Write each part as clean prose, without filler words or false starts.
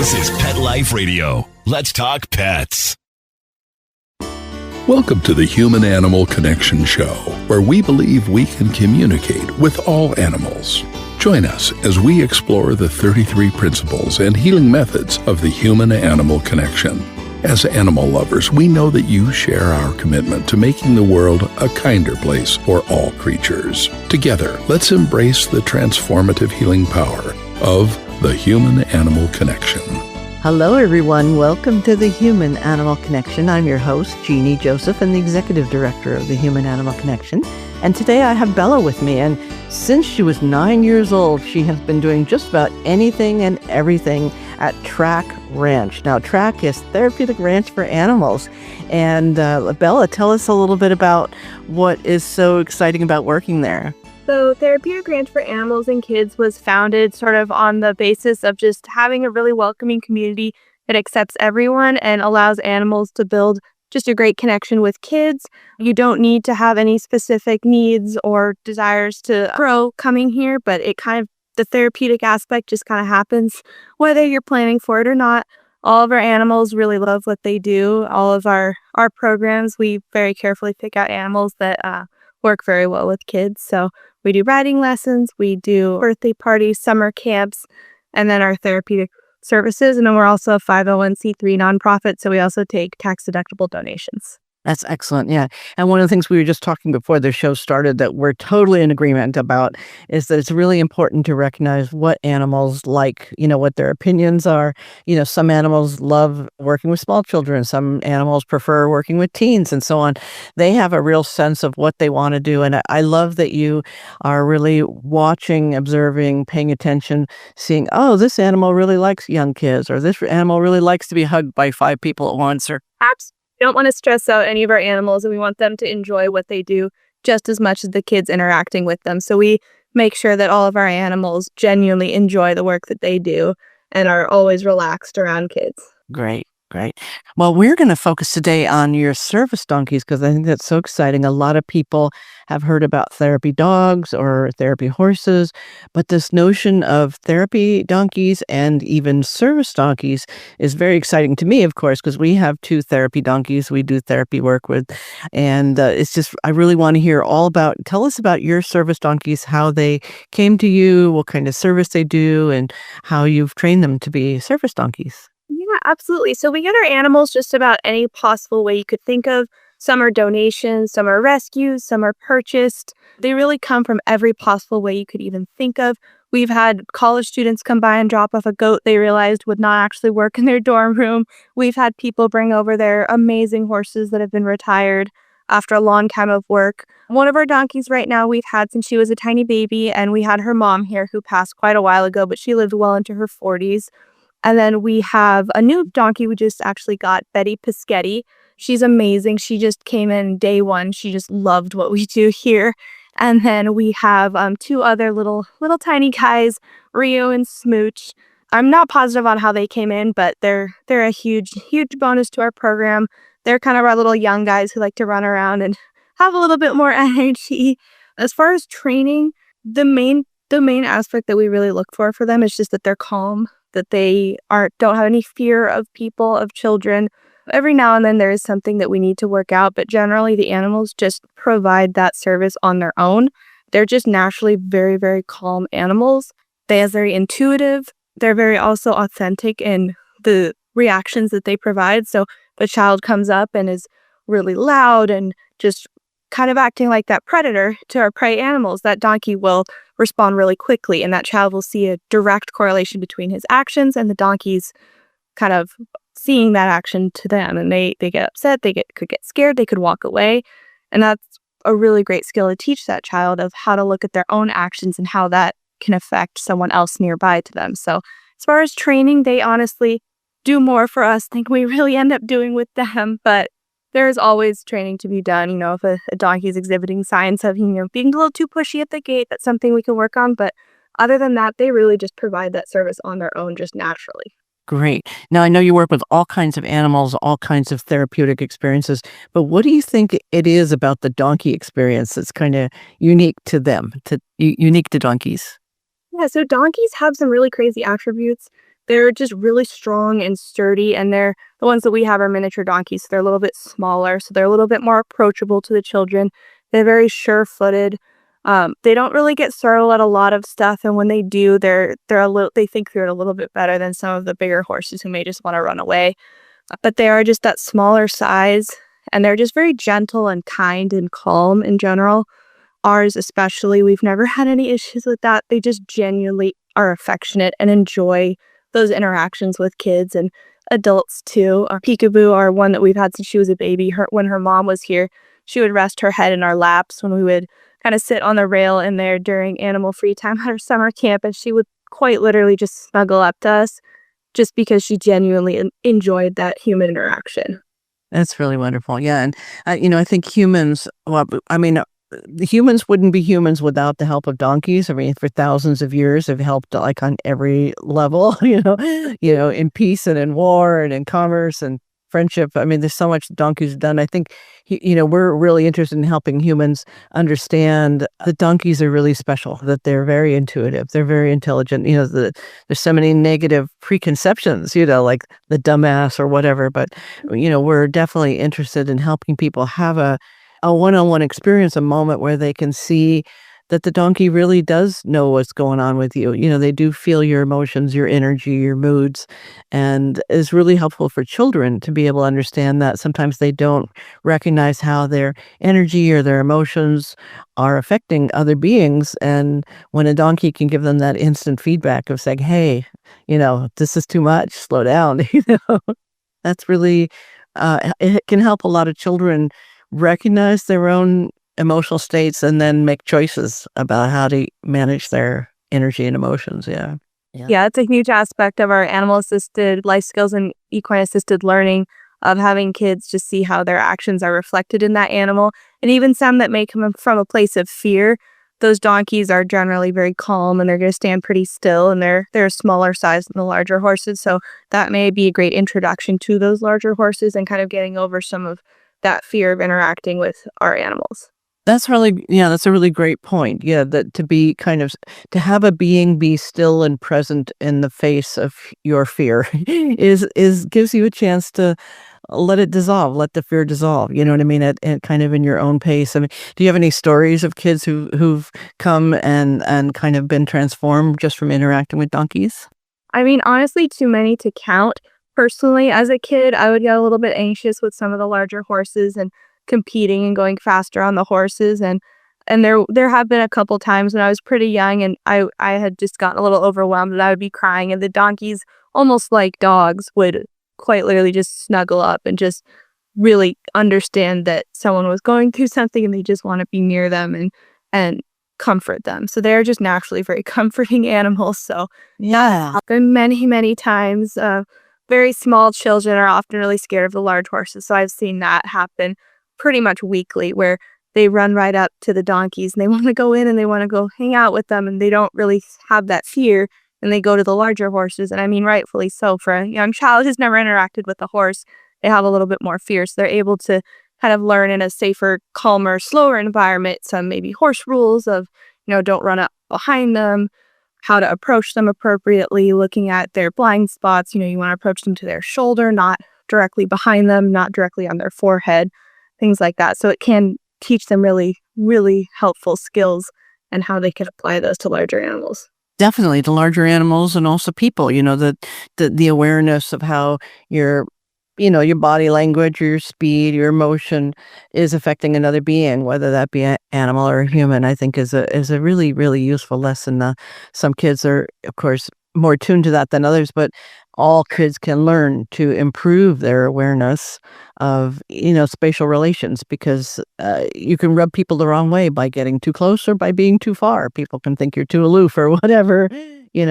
This is Pet Life Radio. Let's talk pets. Welcome to the Human-Animal Connection Show, where we believe we can communicate with all animals. Join us as we explore the 33 principles and healing methods of the human-animal connection. As animal lovers, we know that you share our commitment to making the world a kinder place for all creatures. Together, let's embrace the transformative healing power of the human-animal connection. Hello, everyone. Welcome to the Human-Animal Connection. I'm your host, Jeannie Joseph, and the Executive Director of the Human-Animal Connection. And today I have Bella with me. And since she was 9 years old, she has been doing just about anything and everything at TRAK Ranch. Now, TRAK is Therapeutic Ranch for Animals. And Bella, tell us a little bit about what is so exciting about working there. So Therapeutic Ranch for Animals and Kids was founded sort of on the basis of just having a really welcoming community that accepts everyone and allows animals to build just a great connection with kids. You don't need to have any specific needs or desires to grow coming here, but the therapeutic aspect just kind of happens whether you're planning for it or not. All of our animals really love what they do. All of our programs, we very carefully pick out animals that work very well with kids. So we do riding lessons, we do birthday parties, summer camps, and then our therapeutic services. And then we're also a 501c3 nonprofit, so we also take tax-deductible donations. That's excellent. Yeah. And one of the things we were just talking before the show started that we're totally in agreement about is that it's really important to recognize what animals like, what their opinions are. Some animals love working with small children. Some animals prefer working with teens and so on. They have a real sense of what they want to do. And I love that you are really watching, observing, paying attention, seeing, oh, this animal really likes young kids, or this animal really likes to be hugged by 5 people at once. Or Absolutely. We don't want to stress out any of our animals, and we want them to enjoy what they do just as much as the kids interacting with them. So we make sure that all of our animals genuinely enjoy the work that they do and are always relaxed around kids. Great. Well, we're going to focus today on your service donkeys because I think that's so exciting. A lot of people have heard about therapy dogs or therapy horses, but this notion of therapy donkeys and even service donkeys is very exciting to me, of course, because we have 2 therapy donkeys we do therapy work with. And I really want to hear tell us about your service donkeys, how they came to you, what kind of service they do, and how you've trained them to be service donkeys. Yeah, absolutely. So we get our animals just about any possible way you could think of. Some are donations, some are rescues, some are purchased. They really come from every possible way you could even think of. We've had college students come by and drop off a goat they realized would not actually work in their dorm room. We've had people bring over their amazing horses that have been retired after a long time of work. One of our donkeys right now we've had since she was a tiny baby, and we had her mom here who passed quite a while ago, but she lived well into her 40s. And then we have a new donkey we just actually got, Betty Pischetti. She's amazing. She just came in day one. She just loved what we do here. And then we have 2 other little tiny guys, Rio and Smooch. I'm not positive on how they came in, but they're a huge bonus to our program. They're kind of our little young guys who like to run around and have a little bit more energy. As far as training, the main aspect that we really look for them is just that they're calm, that they don't have any fear of people, of children. Every now and then there is something that we need to work out, but generally the animals just provide that service on their own. They're just naturally very, very calm animals. They are very intuitive. They're very also authentic in the reactions that they provide. So if a child comes up and is really loud and just kind of acting like that predator to our prey animals, that donkey will respond really quickly, and that child will see a direct correlation between his actions and the donkey's kind of seeing that action to them. And they get upset, could get scared, they could walk away. And that's a really great skill to teach that child of how to look at their own actions and how that can affect someone else nearby to them. So as far as training, they honestly do more for us than we really end up doing with them. But there is always training to be done. If a donkey is exhibiting signs of, being a little too pushy at the gate, that's something we can work on. But other than that, they really just provide that service on their own, just naturally. Great. Now, I know you work with all kinds of animals, all kinds of therapeutic experiences, but what do you think it is about the donkey experience that's kind of unique to them, unique to donkeys? Yeah, so donkeys have some really crazy attributes. They're just really strong and sturdy, and the ones that we have are miniature donkeys, so they're a little bit smaller, so they're a little bit more approachable to the children. They're very sure-footed. They don't really get startled at a lot of stuff, and when they do, they think through it a little bit better than some of the bigger horses who may just want to run away. But they are just that smaller size, and they're just very gentle and kind and calm in general. Ours especially, we've never had any issues with that. They just genuinely are affectionate and enjoy those interactions with kids and adults too. Our Peekaboo, our one that we've had since she was a baby, when her mom was here, she would rest her head in our laps when we would kind of sit on the rail in there during animal free time at our summer camp, and she would quite literally just snuggle up to us just because she genuinely enjoyed that human interaction. That's really wonderful. Yeah, and I think humans. Well, I mean, the humans wouldn't be humans without the help of donkeys. I mean, for thousands of years, they've helped like on every level. In peace and in war and in commerce and friendship. I mean, there's so much donkeys have done. I think we're really interested in helping humans understand that donkeys are really special. That they're very intuitive. They're very intelligent. There's so many negative preconceptions. Like the dumbass or whatever. But we're definitely interested in helping people have a one-on-one experience, a moment where they can see that the donkey really does know what's going on with you. They do feel your emotions, your energy, your moods, and is really helpful for children to be able to understand that. Sometimes they don't recognize how their energy or their emotions are affecting other beings. And when a donkey can give them that instant feedback of saying, hey, this is too much, slow down, that's really, it can help a lot of children recognize their own emotional states and then make choices about how to manage their energy and emotions. Yeah. Yeah, it's a huge aspect of our animal-assisted life skills and equine-assisted learning of having kids just see how their actions are reflected in that animal. And even some that may come from a place of fear, those donkeys are generally very calm and they're going to stand pretty still, and they're a smaller size than the larger horses. So that may be a great introduction to those larger horses and kind of getting over some of that fear of interacting with our animals. That's a really great point. Yeah, that to have a being be still and present in the face of your fear is gives you a chance to let it dissolve, let the fear dissolve. You know what I mean? At kind of in your own pace. I mean, do you have any stories of kids who've come and kind of been transformed just from interacting with donkeys? I mean, honestly, too many to count. Personally, as a kid, I would get a little bit anxious with some of the larger horses and competing and going faster on the horses. And there have been a couple times when I was pretty young and I had just gotten a little overwhelmed and I would be crying. And the donkeys, almost like dogs, would quite literally just snuggle up and just really understand that someone was going through something and they just want to be near them and comfort them. So they're just naturally very comforting animals. So Yeah. been many, many times. Very small children are often really scared of the large horses. So I've seen that happen pretty much weekly, where they run right up to the donkeys and they want to go in and they want to go hang out with them, and they don't really have that fear, and they go to the larger horses. And I mean, rightfully so. For a young child who's never interacted with a horse, they have a little bit more fear. So they're able to kind of learn in a safer, calmer, slower environment some maybe horse rules of, don't run up behind them, how to approach them appropriately, looking at their blind spots. You want to approach them to their shoulder, not directly behind them, not directly on their forehead, things like that. So it can teach them really, really helpful skills and how they can apply those to larger animals. Definitely the larger animals and also people, the awareness of how your body language, your speed, your emotion is affecting another being, whether that be an animal or a human, I think is a really, really useful lesson. Some kids are, of course, more tuned to that than others, but all kids can learn to improve their awareness of, spatial relations, because you can rub people the wrong way by getting too close or by being too far. People can think you're too aloof or whatever,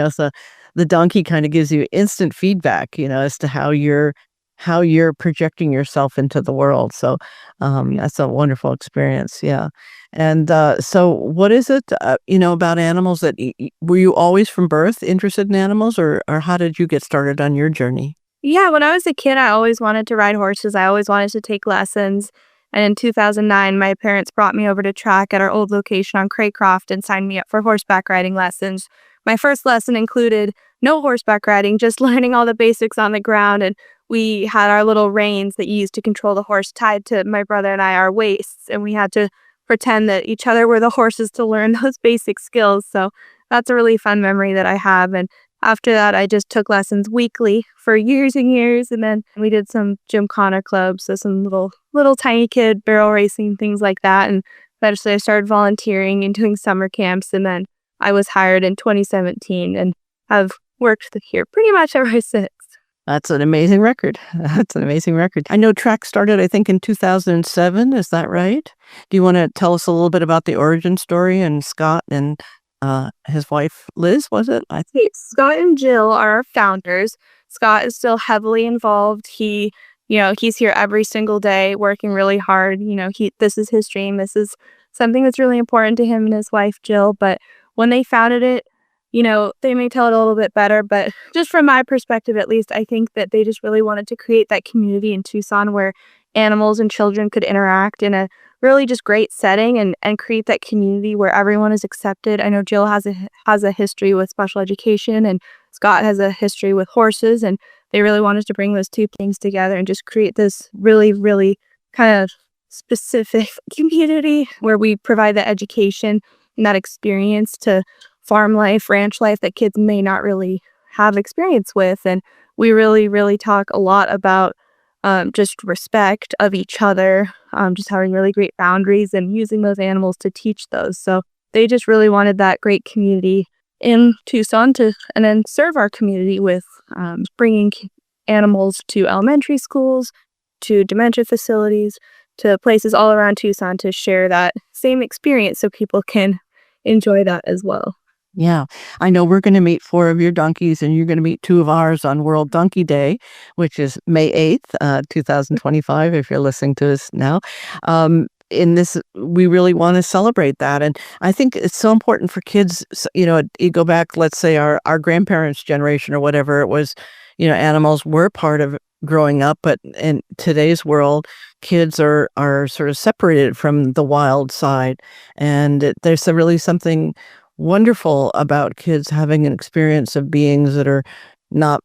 so the donkey kind of gives you instant feedback, as to how you're projecting yourself into the world. So that's a wonderful experience. Yeah. And so what is it, about animals that were you always from birth interested in animals, or how did you get started on your journey? Yeah, when I was a kid, I always wanted to ride horses. I always wanted to take lessons. And in 2009, my parents brought me over to TRAK at our old location on Craycroft and signed me up for horseback riding lessons. My first lesson included no horseback riding, just learning all the basics on the ground. And we had our little reins that you used to control the horse tied to my brother and I, our waists. And we had to pretend that each other were the horses to learn those basic skills. So that's a really fun memory that I have. And after that, I just took lessons weekly for years and years. And then we did some gymkhana clubs, so some little tiny kid barrel racing, things like that. And eventually I started volunteering and doing summer camps. And then I was hired in 2017 and have worked here pretty much ever since. That's an amazing record. That's an amazing record. I know TRAK started, I think, in 2007. Is that right? Do you want to tell us a little bit about the origin story and Scott and his wife, Liz, was it? I think Scott and Jill are our founders. Scott is still heavily involved. He's here every single day working really hard. This is his dream. This is something that's really important to him and his wife, Jill. But when they founded it, they may tell it a little bit better, but just from my perspective, at least, I think that they just really wanted to create that community in Tucson where animals and children could interact in a really just great setting and create that community where everyone is accepted. I know Jill has a history with special education and Scott has a history with horses, and they really wanted to bring those two things together and just create this really, really kind of specific community where we provide the education and that experience to farm life, ranch life that kids may not really have experience with. And we really, really talk a lot about just respect of each other, just having really great boundaries and using those animals to teach those. So they just really wanted that great community in Tucson and then serve our community with bringing animals to elementary schools, to dementia facilities, to places all around Tucson to share that same experience so people can enjoy that as well. Yeah, I know we're going to meet 4 of your donkeys and you're going to meet 2 of ours on World Donkey Day, which is May 8th, 2025, if you're listening to us now. In this, we really want to celebrate that. And I think it's so important for kids, you go back, let's say our grandparents' generation or whatever it was, animals were part of growing up, but in today's world, kids are sort of separated from the wild side. And there's really something wonderful about kids having an experience of beings that are not,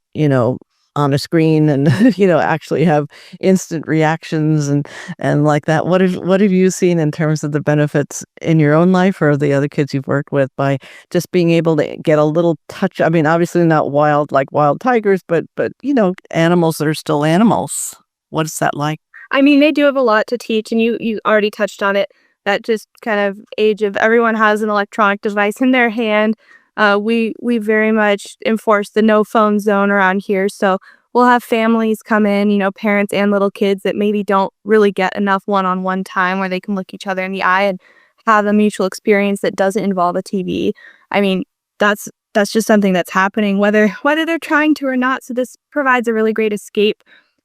on a screen and, actually have instant reactions and like that. What have you seen in terms of the benefits in your own life or the other kids you've worked with by just being able to get a little touch? I mean, obviously not wild like wild tigers, but animals that are still animals. What is that like? I mean, they do have a lot to teach, and you already touched on it. That just kind of age of everyone has an electronic device in their hand. We very much enforce the no phone zone around here. So we'll have families come in, parents and little kids that maybe don't really get enough one-on-one time where they can look each other in the eye and have a mutual experience that doesn't involve a TV. I mean, that's just something that's happening, whether they're trying to or not. So this provides a really great escape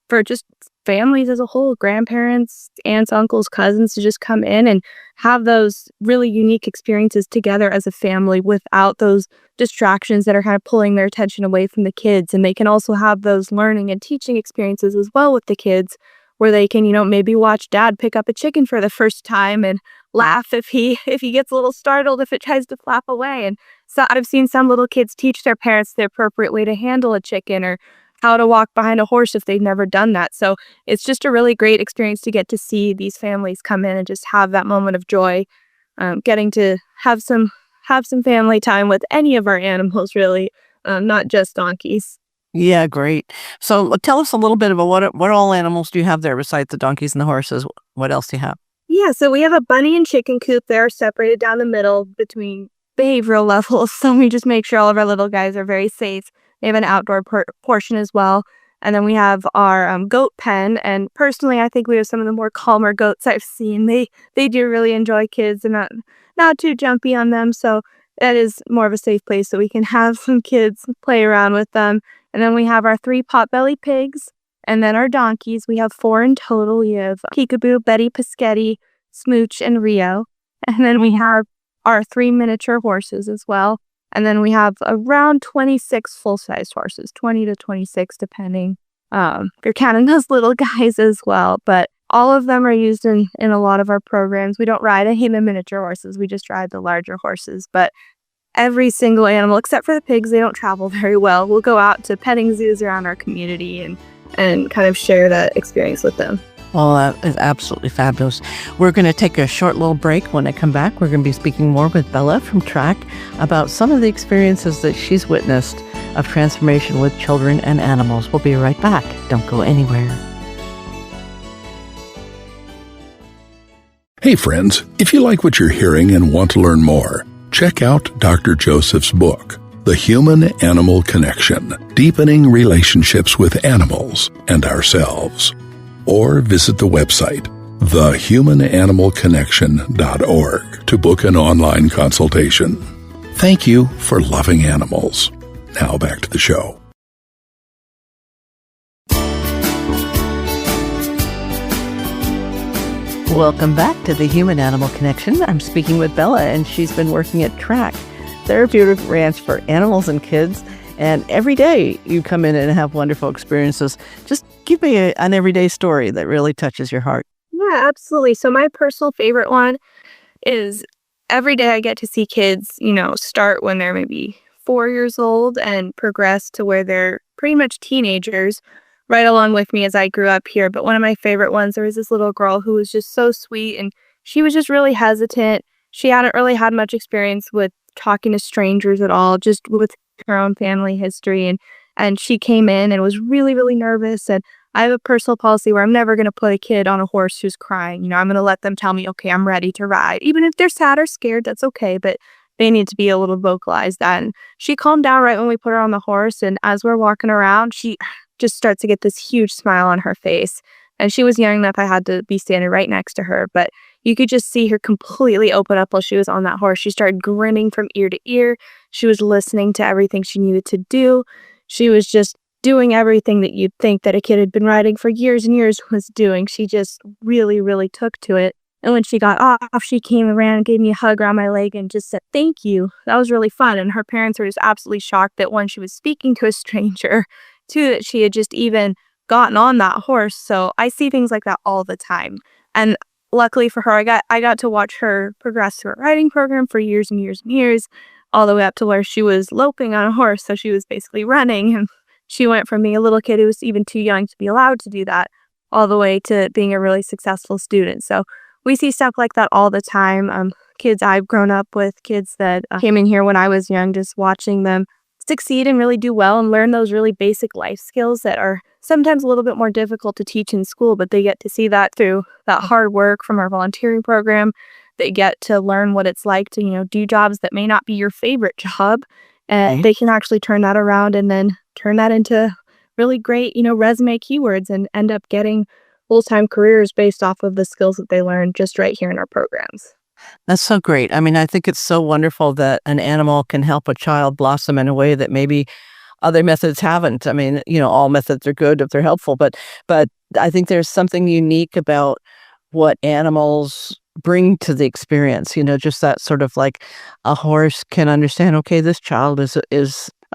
for just families as a whole, grandparents, aunts, uncles, cousins, to just come in and have those really unique experiences together as a family without those distractions that are kind of pulling their attention away from the kids. And they can also have those learning and teaching experiences as well with the kids where they can, maybe watch dad pick up a chicken for the first time and laugh if he gets a little startled if it tries to flap away. And so I've seen some little kids teach their parents the appropriate way to handle a chicken or how to walk behind a horse if they've never done that. So it's just a really great experience to get to see these families come in and just have that moment of joy, getting to have some family time with any of our animals, really, not just donkeys. Yeah, great. So tell us a little bit about what all animals do you have there besides the donkeys and the horses? What else do you have? Yeah, so we have a bunny and chicken coop there separated down the middle between behavioral levels. So we just make sure all of our little guys are very safe. They have an outdoor portion as well. And then we have our goat pen. And personally, I think we have some of the more calmer goats I've seen. They do really enjoy kids and not too jumpy on them. So that is more of a safe place so we can have some kids play around with them. And then we have our 3 potbelly pigs. And then our donkeys. We have 4 in total. We have Peekaboo, Betty, Piscetti, Smooch, and Rio. And then we have our 3 miniature horses as well. And then we have around 26 full-sized horses, 20 to 26, depending if you're counting those little guys as well. But all of them are used in a lot of our programs. We don't ride any of the miniature horses. We just ride the larger horses. But every single animal, except for the pigs. They don't travel very well. We'll go out to petting zoos around our community and kind of share that experience with them. Well, that is absolutely fabulous. We're going to take a short little break. When I come back, we're going to be speaking more with Bella from TRAK about some of the experiences that she's witnessed of transformation with children and animals. We'll be right back. Don't go anywhere. Hey friends, if you like what you're hearing and want to learn more, check out Dr. Joseph's book, The Human-Animal Connection, Deepening Relationships with Animals and Ourselves. Or visit the website, thehumananimalconnection.org, to book an online consultation. Thank you for loving animals. Now back to the show. Welcome back to the Human-Animal Connection. I'm speaking with Bella, and she's been working at TRAK, Therapeutic Ranch for Animals and Kids. And every day you come in and have wonderful experiences. Just give me an everyday story that really touches your heart. Yeah, absolutely. So my personal favorite one is every day I get to see kids, start when they're maybe 4 years old and progress to where they're pretty much teenagers right along with me as I grew up here. But one of my favorite ones, there was this little girl who was just so sweet, and she was just really hesitant. She hadn't really had much experience with talking to strangers at all, just with her own family history. And she came in and was really, really nervous. And I have a personal policy where I'm never going to put a kid on a horse who's crying. I'm going to let them tell me, okay, I'm ready to ride. Even if they're sad or scared, that's okay. But they need to be a little vocalized. And she calmed down right when we put her on the horse. And as we're walking around, she just starts to get this huge smile on her face. And she was young enough I had to be standing right next to her. But you could just see her completely open up while she was on that horse. She started grinning from ear to ear. She was listening to everything she needed to do. She was just doing everything that you'd think that a kid had been riding for years and years was doing. She just really, really took to it. And when she got off, she came around and gave me a hug around my leg and just said, "Thank you." That was really fun. And her parents were just absolutely shocked that one, she was speaking to a stranger, two, that she had just even gotten on that horse. So I see things like that all the time. And luckily for her, I got to watch her progress through her riding program for years and years and years, all the way up to where she was loping on a horse. So she was basically running, and she went from being a little kid who was even too young to be allowed to do that, all the way to being a really successful student. So we see stuff like that all the time. Kids I've grown up with, kids that came in here when I was young, just watching them succeed and really do well and learn those really basic life skills that are sometimes a little bit more difficult to teach in school, but they get to see that through that hard work from our volunteering program. They get to learn what it's like to, do jobs that may not be your favorite job. And they can actually turn that around and then turn that into really great, resume keywords and end up getting full-time careers based off of the skills that they learned just right here in our programs. That's so great. I mean, I think it's so wonderful that an animal can help a child blossom in a way that maybe other methods haven't. I mean, all methods are good if they're helpful, but I think there's something unique about what animals bring to the experience, just that sort of like a horse can understand, okay, this child is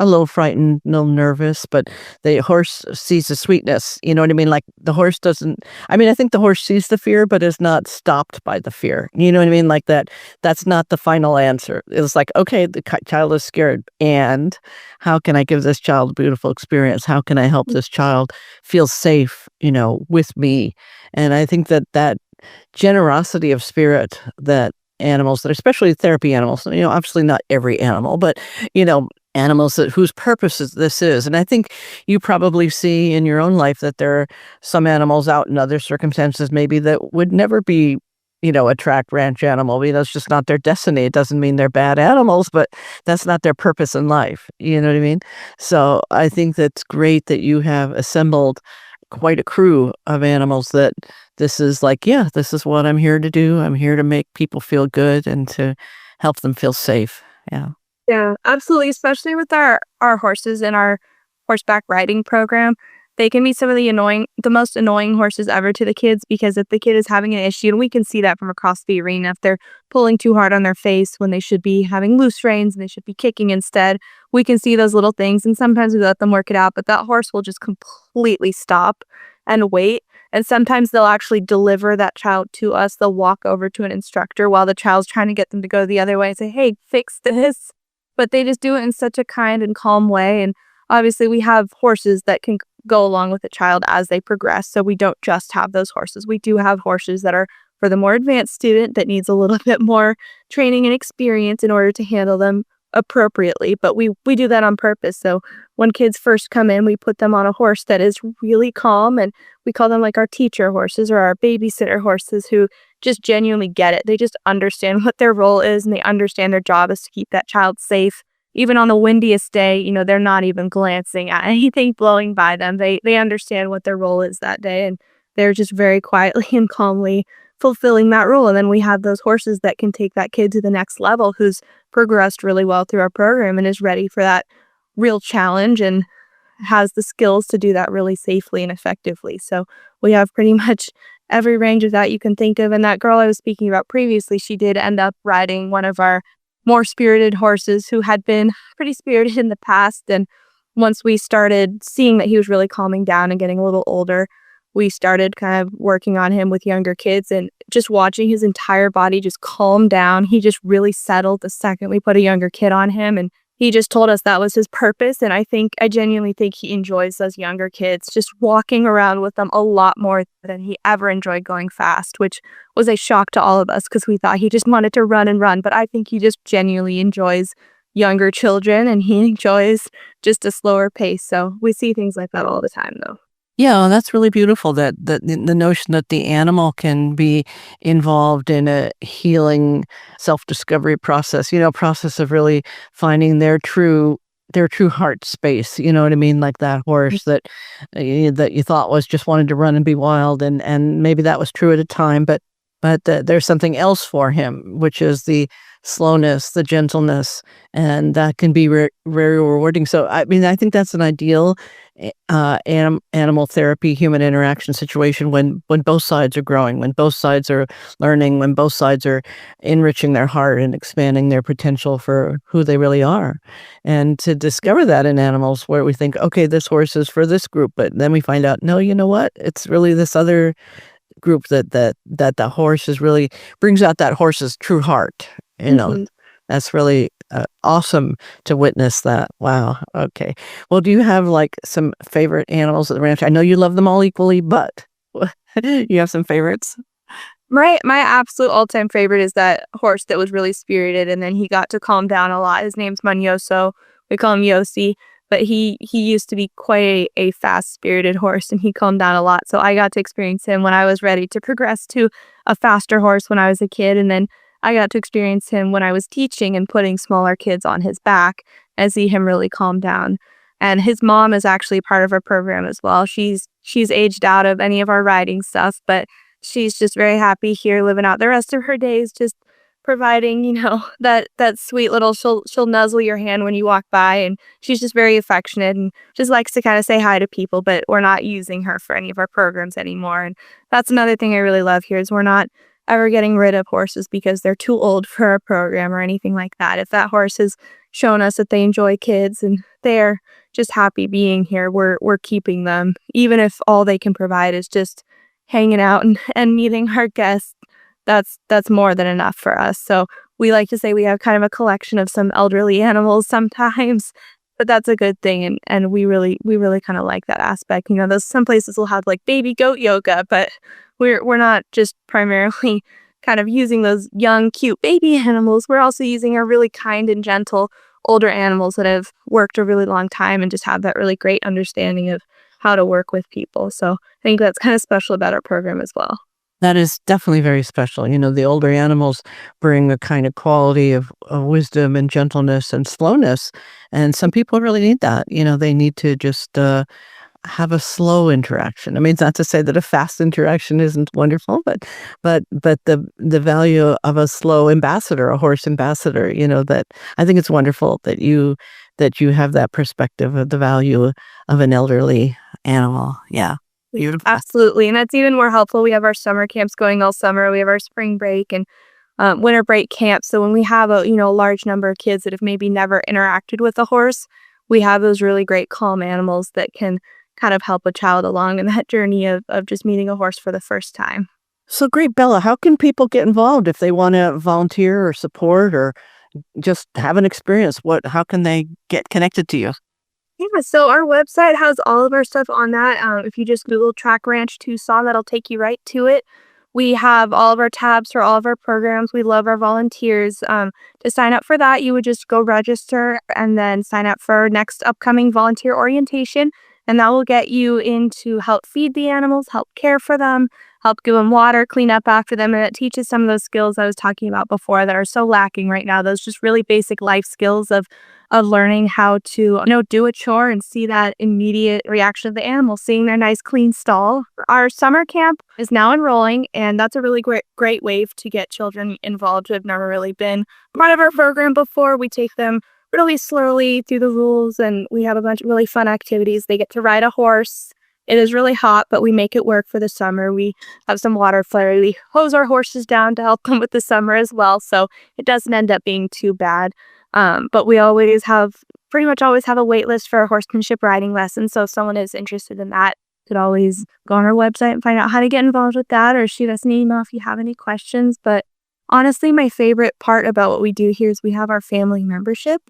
a little frightened, a little nervous, but the horse sees the sweetness. You know what I mean? Like the horse doesn't, I think the horse sees the fear, but is not stopped by the fear. You know what I mean? Like that's not the final answer. It's like, okay, the child is scared. And how can I give this child a beautiful experience? How can I help this child feel safe, with me? And I think that generosity of spirit that animals, that especially therapy animals, obviously not every animal, but, animals whose purpose this is. And I think you probably see in your own life that there are some animals out in other circumstances maybe that would never be, a TRAK ranch animal. That's just not their destiny. It doesn't mean they're bad animals, but that's not their purpose in life. You know what I mean? So I think that's great that you have assembled quite a crew of animals that this is like, yeah, this is what I'm here to do. I'm here to make people feel good and to help them feel safe. Yeah. Yeah, absolutely. Especially with our horses in our horseback riding program. They can be some of the most annoying horses ever to the kids, because if the kid is having an issue, and we can see that from across the arena, if they're pulling too hard on their face when they should be having loose reins and they should be kicking instead, we can see those little things, and sometimes we let them work it out, but that horse will just completely stop and wait. And sometimes they'll actually deliver that child to us. They'll walk over to an instructor while the child's trying to get them to go the other way and say, "Hey, fix this." but they just do it in such a kind and calm way. And obviously we have horses that can go along with the child as they progress. So we don't just have those horses. We do have horses that are for the more advanced student that needs a little bit more training and experience in order to handle them appropriately. But we do that on purpose. So when kids first come in, we put them on a horse that is really calm, and we call them like our teacher horses or our babysitter horses, who just genuinely get it. They just understand what their role is, and they understand their job is to keep that child safe. Even on the windiest day, they're not even glancing at anything blowing by them. They understand what their role is that day, and they're just very quietly and calmly fulfilling that role. And then we have those horses that can take that kid to the next level, who's progressed really well through our program and is ready for that real challenge and has the skills to do that really safely and effectively. So we have pretty much every range of that you can think of. And that girl I was speaking about previously, she did end up riding one of our more spirited horses who had been pretty spirited in the past. And once we started seeing that he was really calming down and getting a little older, we started kind of working on him with younger kids, and just watching his entire body just calm down. He just really settled the second we put a younger kid on him, and he just told us that was his purpose. And I genuinely think he enjoys those younger kids, just walking around with them a lot more than he ever enjoyed going fast, which was a shock to all of us because we thought he just wanted to run and run. But I think he just genuinely enjoys younger children, and he enjoys just a slower pace. So we see things like that all the time, though. Yeah, that's really beautiful, that the notion that the animal can be involved in a healing self-discovery process, process of really finding their true heart space. You know what I mean? Like that horse that you thought was just wanted to run and be wild, and maybe that was true at a time, but there's something else for him, which is the slowness, the gentleness, and that can be very rewarding. So, I mean, I think that's an ideal animal therapy, human interaction situation when both sides are growing, when both sides are learning, when both sides are enriching their heart and expanding their potential for who they really are. And to discover that in animals, where we think, okay, this horse is for this group, but then we find out, no, you know what? It's really this other group that the horse is really brings out that horse's true heart. That's really awesome to witness that. Wow. Okay. Well, do you have like some favorite animals at the ranch? I know you love them all equally, but you have some favorites? My absolute all-time favorite is that horse that was really spirited, and then he got to calm down a lot. His name's Manyoso. We call him Yossi. But he used to be quite a fast-spirited horse, and he calmed down a lot. So I got to experience him when I was ready to progress to a faster horse when I was a kid. And then I got to experience him when I was teaching and putting smaller kids on his back and see him really calm down. And his mom is actually part of our program as well. She's aged out of any of our riding stuff, but she's just very happy here, living out the rest of her days, just providing, that sweet little, she'll nuzzle your hand when you walk by, and she's just very affectionate and just likes to kind of say hi to people. But we're not using her for any of our programs anymore. And that's another thing I really love here, is we're not ever getting rid of horses because they're too old for our program or anything like that. If that horse has shown us that they enjoy kids and they're just happy being here, we're keeping them, even if all they can provide is just hanging out and meeting our guests. That's more than enough for us. So we like to say we have kind of a collection of some elderly animals sometimes, but that's a good thing. And we really kind of like that aspect. Those some places will have like baby goat yoga, but we're not just primarily kind of using those young, cute baby animals. We're also using our really kind and gentle older animals that have worked a really long time and just have that really great understanding of how to work with people. So I think that's kind of special about our program as well. That is definitely very special. The older animals bring a kind of quality of wisdom and gentleness and slowness. And some people really need that. They need to just have a slow interaction. I mean, it's not to say that a fast interaction isn't wonderful, but the value of a slow ambassador, a horse ambassador, that I think it's wonderful that you have that perspective of the value of an elderly animal. Yeah. Beautiful. Absolutely. And that's even more helpful. We have our summer camps going all summer. We have our spring break and winter break camps. So when we have a large number of kids that have maybe never interacted with a horse, we have those really great calm animals that can kind of help a child along in that journey of just meeting a horse for the first time. So great, Bella. How can people get involved if they want to volunteer or support or just have an experience, how can they get connected to you? Yeah, so our website has all of our stuff on that. If you just Google TRAK Ranch Tucson, that'll take you right to it. We have all of our tabs for all of our programs. We love our volunteers. To sign up for that, you would just go register and then sign up for our next upcoming volunteer orientation. And that will get you in to help feed the animals, help care for them, help give them water, clean up after them. And it teaches some of those skills I was talking about before that are so lacking right now. Those just really basic life skills of learning how to, do a chore and see that immediate reaction of the animal, seeing their nice clean stall. Our summer camp is now enrolling, and that's a really great way to get children involved who have never really been part of our program before. We take them really slowly through the rules, and we have a bunch of really fun activities. They get to ride a horse. It is really hot, but we make it work for the summer. We have some water flurry. We hose our horses down to help them with the summer as well, so it doesn't end up being too bad. But we pretty much always have a wait list for our horsemanship riding lessons. So if someone is interested in that, you could always go on our website and find out how to get involved with that, or shoot us an email if you have any questions. But honestly, my favorite part about what we do here is we have our family membership,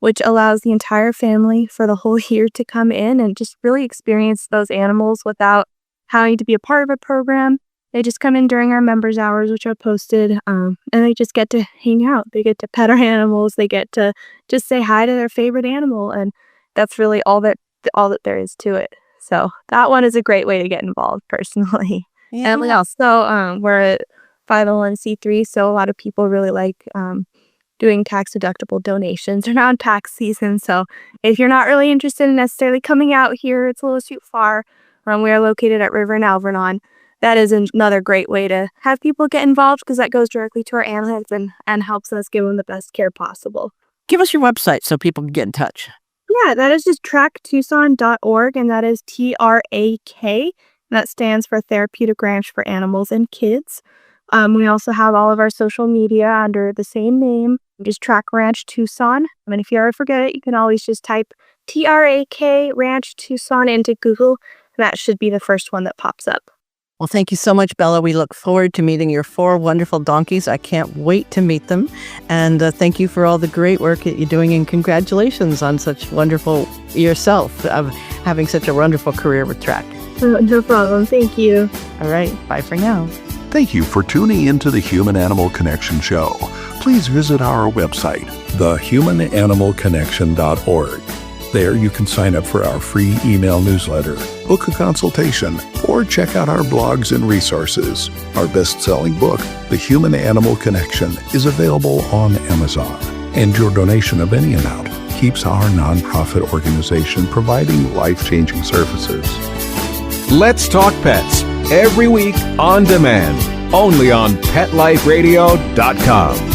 which allows the entire family for the whole year to come in and just really experience those animals without having to be a part of a program. They just come in during our members' hours, which are posted, and they just get to hang out. They get to pet our animals. They get to just say hi to their favorite animal, and that's really all that there is to it. So that one is a great way to get involved personally. Yeah. And we also, we're a 501c3, so a lot of people really like doing tax-deductible donations around tax season. So if you're not really interested in necessarily coming out here, it's a little too far. We are located at River and Alvernon. That is another great way to have people get involved, because that goes directly to our animals and helps us give them the best care possible. Give us your website so people can get in touch. Yeah, that is just traktucson.org, and that is TRAK. That stands for Therapeutic Ranch for Animals and Kids. We also have all of our social media under the same name, just TRAK Ranch Tucson. And if you ever forget it, you can always just type TRAK Ranch Tucson into Google, and that should be the first one that pops up. Well, thank you so much, Bella. We look forward to meeting your 4 wonderful donkeys. I can't wait to meet them. And thank you for all the great work that you're doing. And congratulations on such wonderful yourself of having such a wonderful career with TRAK. No problem. Thank you. All right. Bye for now. Thank you for tuning into the Human-Animal Connection Show. Please visit our website, thehumananimalconnection.org. There you can sign up for our free email newsletter, book a consultation, or check out our blogs and resources. Our best-selling book, The Human-Animal Connection, is available on Amazon. And your donation of any amount keeps our nonprofit organization providing life-changing services. Let's Talk Pets, every week on demand, only on PetLifeRadio.com.